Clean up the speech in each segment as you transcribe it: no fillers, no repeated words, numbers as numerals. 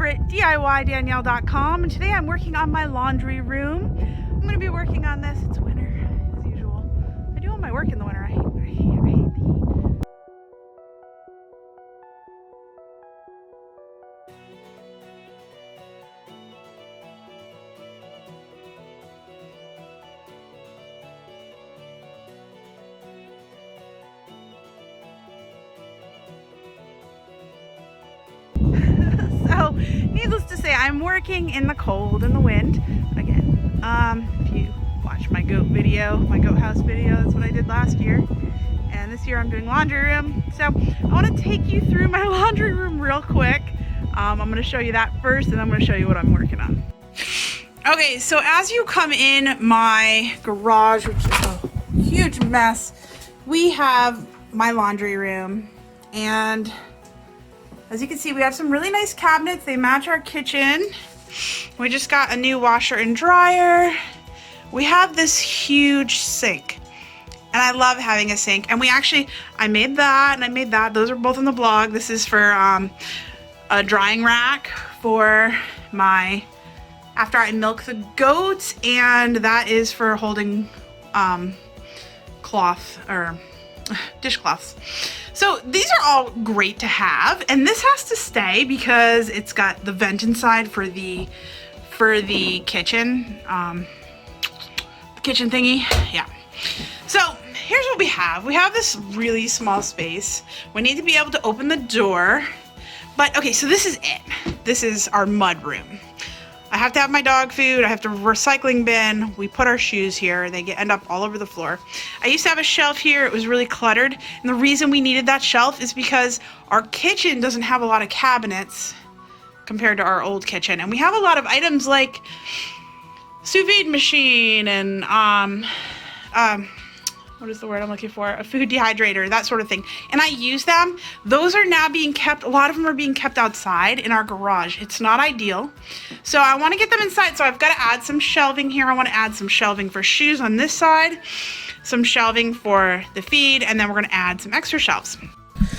over at DIYDanielle.com, and today I'm working on my laundry room. I'm going to be working on this. It's winter, as usual. I do all my work in the winter. I hate the heat. So, needless to say, I'm working in the cold and the wind. Again, if you watch my goat video, my goat house video, that's what I did last year. And this year I'm doing laundry room. So, I want to take you through my laundry room real quick. I'm going to show you that first, and I'm going to show you what I'm working on. Okay, so as you come in my garage, which is a huge mess, we have my laundry room. And as you can see, we have some really nice cabinets. They match our kitchen. We just got a new washer and dryer. We have this huge sink. And I love having a sink. And I made that and I made that. Those are both on the blog. This is for a drying rack for after I milk the goats. And that is for holding dishcloths. So these are all great to have, and this has to stay because it's got the vent inside for the kitchen, kitchen thingy. Yeah. So here's what we have. We have this really small space. We need to be able to open the door, but okay. So this is it. This is our mud room. I have to have my dog food. I have to recycling bin. We put our shoes here. They end up all over the floor. I used to have a shelf here. It was really cluttered. And the reason we needed that shelf is because our kitchen doesn't have a lot of cabinets compared to our old kitchen. And we have a lot of items like sous vide machine and what is the word I'm looking for? A food dehydrator, that sort of thing. And I use them. Those are now being kept, a lot of them are being kept outside in our garage. It's not ideal. So I want to get them inside. So I've got to add some shelving here. I want to add some shelving for shoes on this side, some shelving for the feed, and then we're going to add some extra shelves.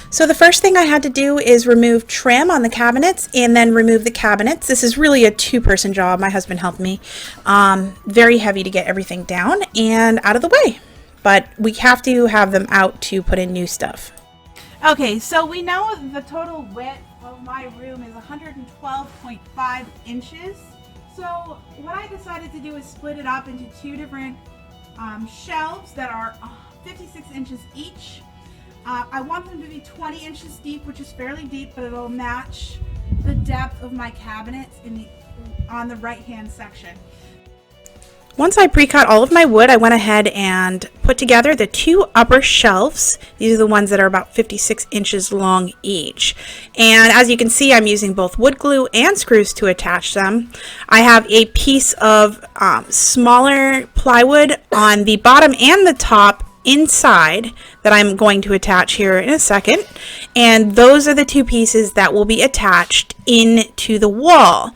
So the first thing I had to do is remove trim on the cabinets and then remove the cabinets. This is really a two-person job. My husband helped me. Very heavy to get everything down and out of the way. But we have to have them out to put in new stuff. Okay, so we know the total width of my room is 112.5 inches. So what I decided to do is split it up into two different shelves that are 56 inches each. I want them to be 20 inches deep, which is fairly deep, but it'll match the depth of my cabinets on the right-hand section. Once I pre-cut all of my wood, I went ahead and put together the two upper shelves. These are the ones that are about 56 inches long each. And as you can see, I'm using both wood glue and screws to attach them. I have a piece of smaller plywood on the bottom and the top inside that I'm going to attach here in a second. And those are the two pieces that will be attached into the wall,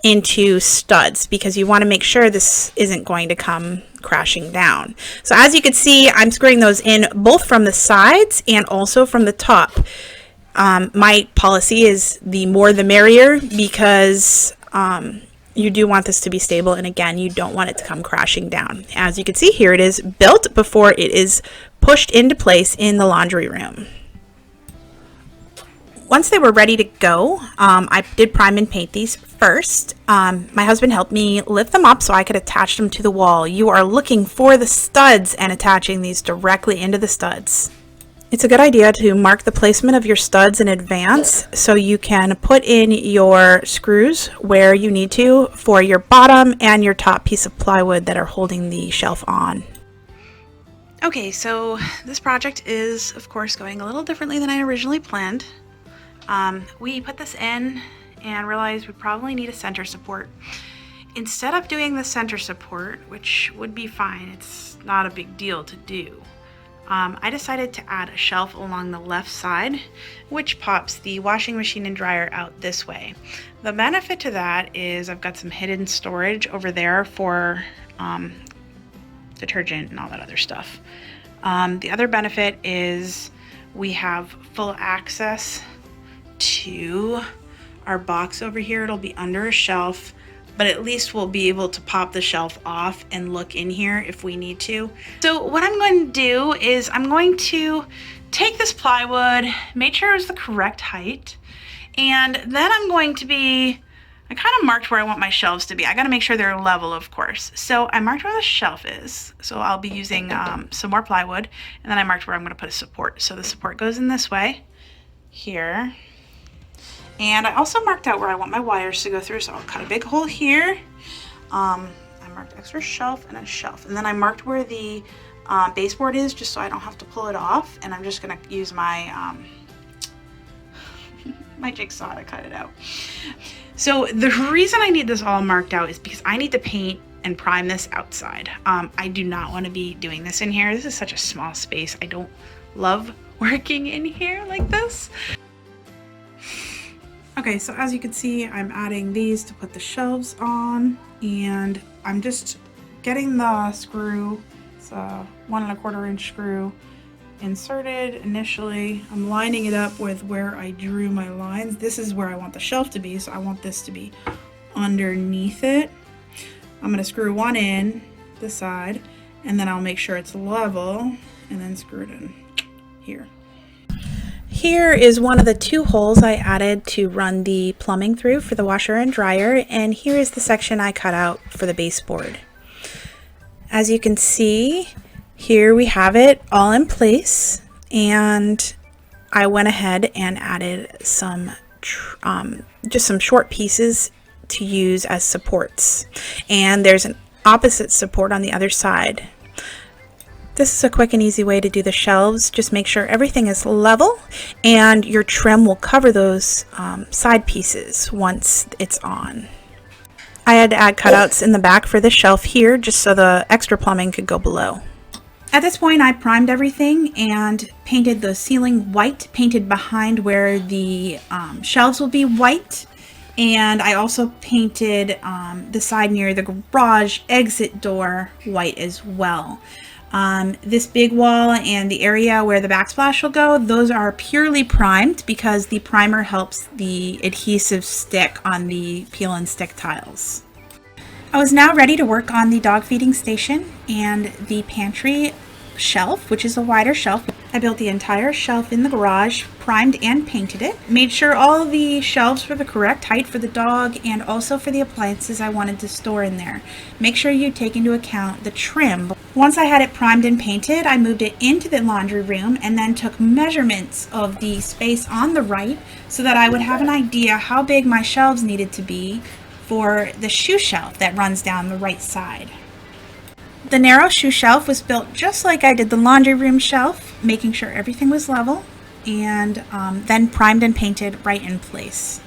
into studs, because you want to make sure this isn't going to come crashing down. So as you can see, I'm screwing those in both from the sides and also from the top. My policy is the more the merrier, because you do want this to be stable, and again, you don't want it to come crashing down. As you can see here, it is built before it is pushed into place in the laundry room. Once they were ready to go, I did prime and paint these first. My husband helped me lift them up so I could attach them to the wall. You are looking for the studs and attaching these directly into the studs. It's a good idea to mark the placement of your studs in advance so you can put in your screws where you need to for your bottom and your top piece of plywood that are holding the shelf on. Okay, so this project is, of course, going a little differently than I originally planned. We put this in and realized we probably need a center support. Instead of doing the center support, which would be fine, it's not a big deal to do, I decided to add a shelf along the left side, which pops the washing machine and dryer out this way. The benefit to that is I've got some hidden storage over there for detergent and all that other stuff. The other benefit is we have full access to our box over here. It'll be under a shelf, but at least we'll be able to pop the shelf off and look in here if we need to. So what I'm going to do is I'm going to take this plywood, make sure it was the correct height, and then I'm going to I kind of marked where I want my shelves to be. I got to make sure they're level, of course. So I marked where the shelf is. So I'll be using some more plywood, and then I marked where I'm going to put a support. So the support goes in this way, here. And I also marked out where I want my wires to go through. So I'll cut a big hole here. I marked extra shelf and a shelf. And then I marked where the baseboard is, just so I don't have to pull it off. And I'm just going to use my my jigsaw to cut it out. So the reason I need this all marked out is because I need to paint and prime this outside. I do not want to be doing this in here. This is such a small space. I don't love working in here like this. Okay, so as you can see, I'm adding these to put the shelves on, and I'm just getting the screw. It's a 1 1/4 inch screw inserted initially. I'm lining it up with where I drew my lines. This is where I want the shelf to be, so I want this to be underneath it. I'm going to screw one in this side, and then I'll make sure it's level, and then screw it in here. Here is one of the 2 holes I added to run the plumbing through for the washer and dryer, and here is the section I cut out for the baseboard. As you can see, here we have it all in place, and I went ahead and added some just some short pieces to use as supports, and there's an opposite support on the other side. This is a quick and easy way to do the shelves. Just make sure everything is level, and your trim will cover those side pieces once it's on. I had to add cutouts in the back for the shelf here, just so the extra plumbing could go below. At this point, I primed everything and painted the ceiling white, painted behind where the shelves will be white. And I also painted the side near the garage exit door white as well. This big wall and the area where the backsplash will go, those are purely primed because the primer helps the adhesive stick on the peel and stick tiles. I was now ready to work on the dog feeding station and the pantry shelf, which is a wider shelf. I built the entire shelf in the garage, primed and painted it, made sure all the shelves were the correct height for the dog and also for the appliances I wanted to store in there. Make sure you take into account the trim. Once I had it primed and painted, I moved it into the laundry room and then took measurements of the space on the right so that I would have an idea how big my shelves needed to be for the shoe shelf that runs down the right side. The narrow shoe shelf was built just like I did the laundry room shelf, making sure everything was level, and then primed and painted right in place.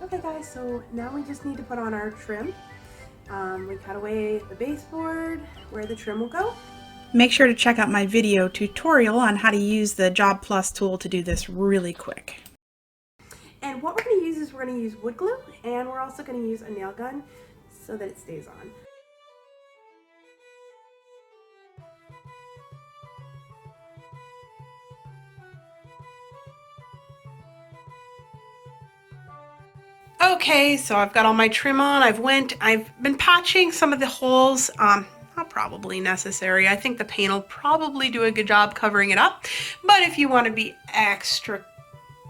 Okay guys, so now we just need to put on our trim. We cut away the baseboard where the trim will go. Make sure to check out my video tutorial on how to use the Job Plus tool to do this really quick. And what we're going to use is we're going to use wood glue, and we're also going to use a nail gun so that it stays on. Okay, so I've got all my trim on. I've been patching some of the holes. Not probably necessary. I think the paint will probably do a good job covering it up. But if you want to be extra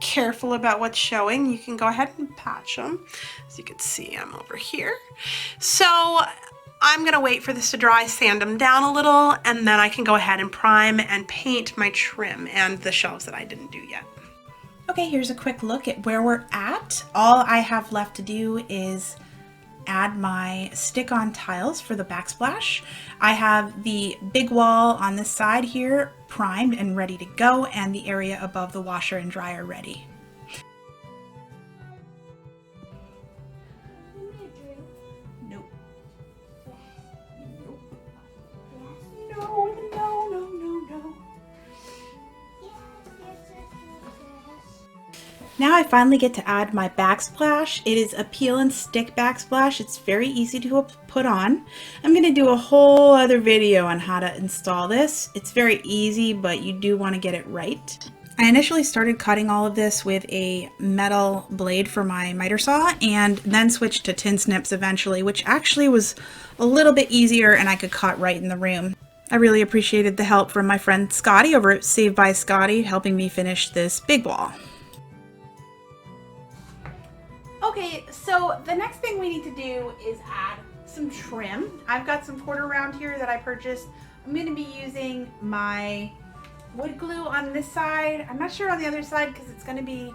careful about what's showing, you can go ahead and patch them. As you can see, I'm over here. So I'm gonna wait for this to dry, sand them down a little, and then I can go ahead and prime and paint my trim and the shelves that I didn't do yet. Okay, here's a quick look at where we're at. All I have left to do is add my stick-on tiles for the backsplash. I have the big wall on this side here primed and ready to go, and the area above the washer and dryer ready. Nope. No, no, no, no, no. Now I finally get to add my backsplash. It is a peel and stick backsplash. It's very easy to put on. I'm going to do a whole other video on how to install this. It's very easy, but you do want to get it right. I initially started cutting all of this with a metal blade for my miter saw and then switched to tin snips eventually, which actually was a little bit easier and I could cut right in the room. I really appreciated the help from my friend Scotty over at Saved by Scotty, helping me finish this big wall. Okay, so the next thing we need to do is add some trim. I've got some quarter round here that I purchased. I'm going to be using my wood glue on this side. I'm not sure on the other side because it's going to be,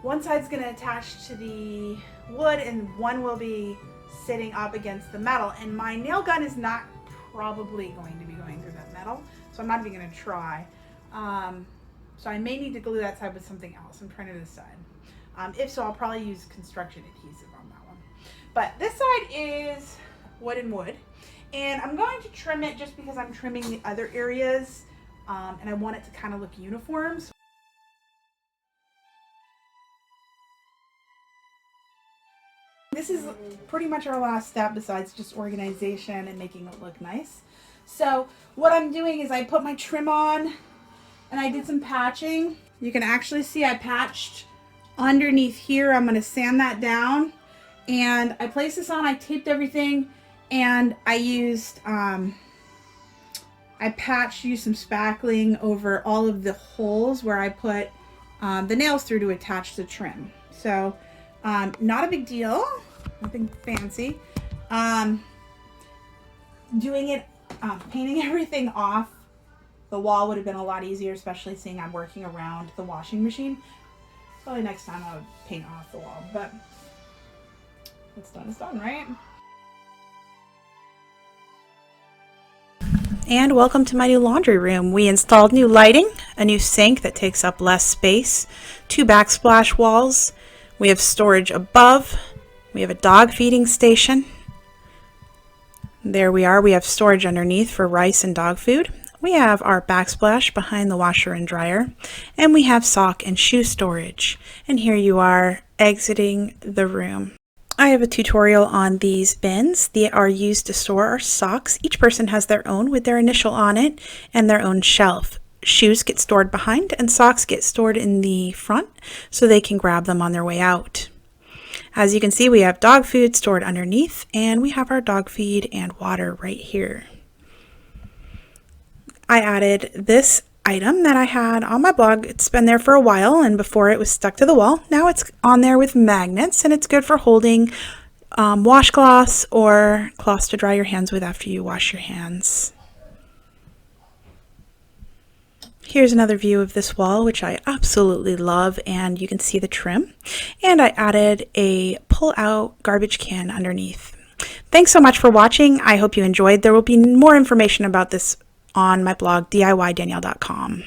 one side's going to attach to the wood and one will be sitting up against the metal. And my nail gun is not probably going to be going through that metal, so I'm not even going to try. So I may need to glue that side with something else. I'm trying to decide. If so, I'll probably use construction adhesive on that one. But this side is wood and wood. And I'm going to trim it just because I'm trimming the other areas and I want it to kind of look uniform. This is pretty much our last step besides just organization and making it look nice. So what I'm doing is I put my trim on and I did some patching. You can actually see I patched underneath here. I'm going to sand that down and I placed this on, I taped everything, and I used used some spackling over all of the holes where I put the nails through to attach the trim. So not a big deal, nothing fancy. Doing it, painting everything off the wall would have been a lot easier, especially seeing I'm working around the washing machine. Probably next time I would paint off the wall, but what's done is done, right? And welcome to my new laundry room. We installed new lighting, a new sink that takes up less space, 2 backsplash walls. We have storage above. We have a dog feeding station. There we are. We have storage underneath for rice and dog food. We have our backsplash behind the washer and dryer, and we have sock and shoe storage. And here you are exiting the room. I have a tutorial on these bins. They are used to store our socks. Each person has their own with their initial on it and their own shelf. Shoes get stored behind and socks get stored in the front so they can grab them on their way out. As you can see, we have dog food stored underneath and we have our dog feed and water right here. I added this item that I had on my blog. It's been there for a while, and before it was stuck to the wall. Now it's on there with magnets, and it's good for holding washcloths or cloths to dry your hands with after you wash your hands. Here's another view of this wall, which I absolutely love, and you can see the trim. And I added a pull-out garbage can underneath. Thanks so much for watching. I hope you enjoyed. There will be more information about this on my blog, DIYDanielle.com.